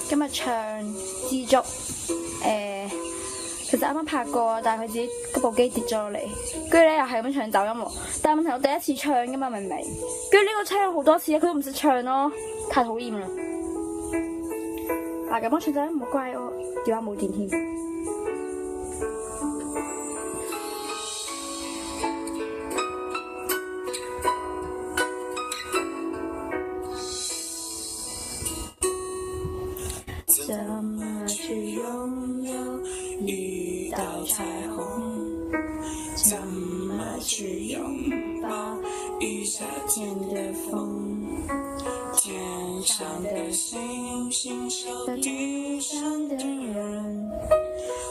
今日唱知足，其實啱啱拍過，但係佢自己嗰部機跌咗落嚟，跟住咧又係咁唱走音喎。但係問題我第一次唱㗎嘛，明唔明？跟住呢個唱好多次，佢都唔識唱咯，太討厭啦。嗱，咁我唱走音唔好怪我，電話冇電添。怎麼去擁有一道彩虹？怎麼去擁抱一夏天的風？天上的星星守地上的人，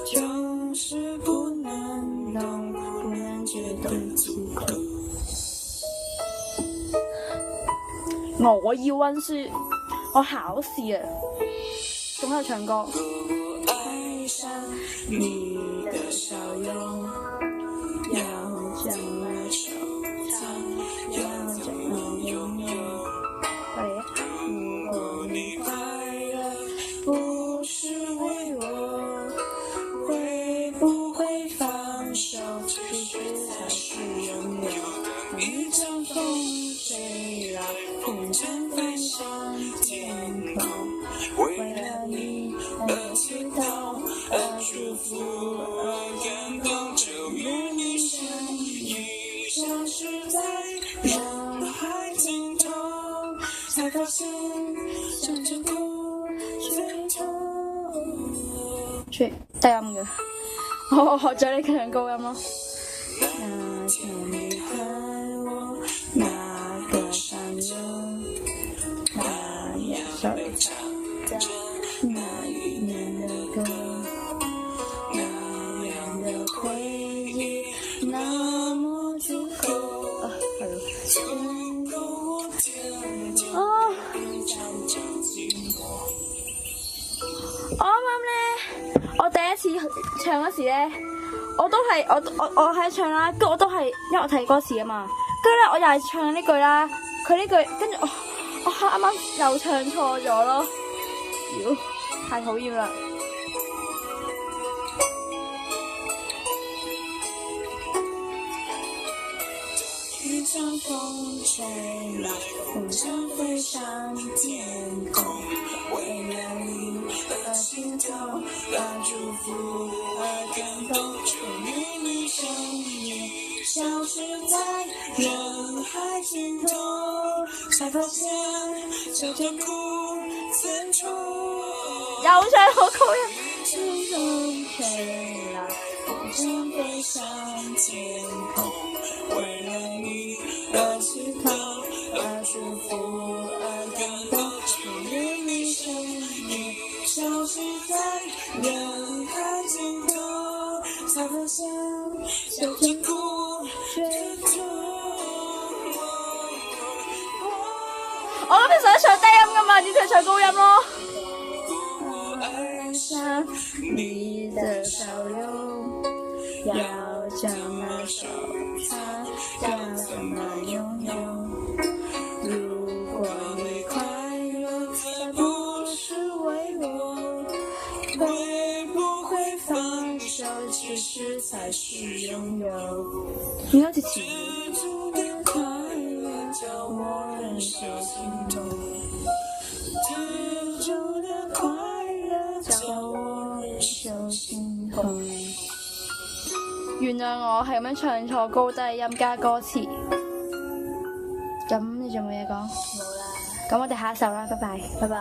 就是不能懂，不能覺得足夠。我要溫書，我考試啊！仲喺度唱歌。愛上你的笑容，要怎麼收藏，要怎麼擁有？如果你快樂不是為我，會不會放手？其實才是擁有。一陣風吹來，風箏飛上天空。為了你而祈禱，而祝福，而感動，就與你相遇，消失在人海盡頭，才發現想着哭最痛。低音嘅，我學咗你唱高音咯。那天你和我那個山丘，那樣小唱那一年的歌，那樣的回憶，那麼足夠，足夠我天天一站就寂寞。我啱啱咧，我第一次唱嗰時咧，我都係我喺唱啦，跟住我都係因為我睇歌詞啊嘛，跟住咧我又係唱呢句啦，佢呢句跟住我啱啱又唱錯咗咯。太討厭啦！一陣風吹來，風箏飛上天空，為了你而心痛，而祝福，而感動，就與你相遇，消失在人海盡頭，才發現這條苦曾衝。又唱好高音。風吹來，風箏飛上天空，為了你而祈禱，而祝福，而感動，就與你相遇，消失在人海盡頭，才發現這條苦最痛。我今日想唱低音㗎嘛，點解唱高音咯？愛上你的笑容，要怎麼收藏，要怎麼擁有？如果你快樂，才不是為我，會不會放手？其實才是擁有。你好似詞語。快樂叫我忍受心痛，知足的快樂叫我忍受心痛。原諒我係咁樣唱錯高低音加歌詞。咁你仲有冇嘢講？冇啦。咁我哋下一首啦，拜拜。拜拜。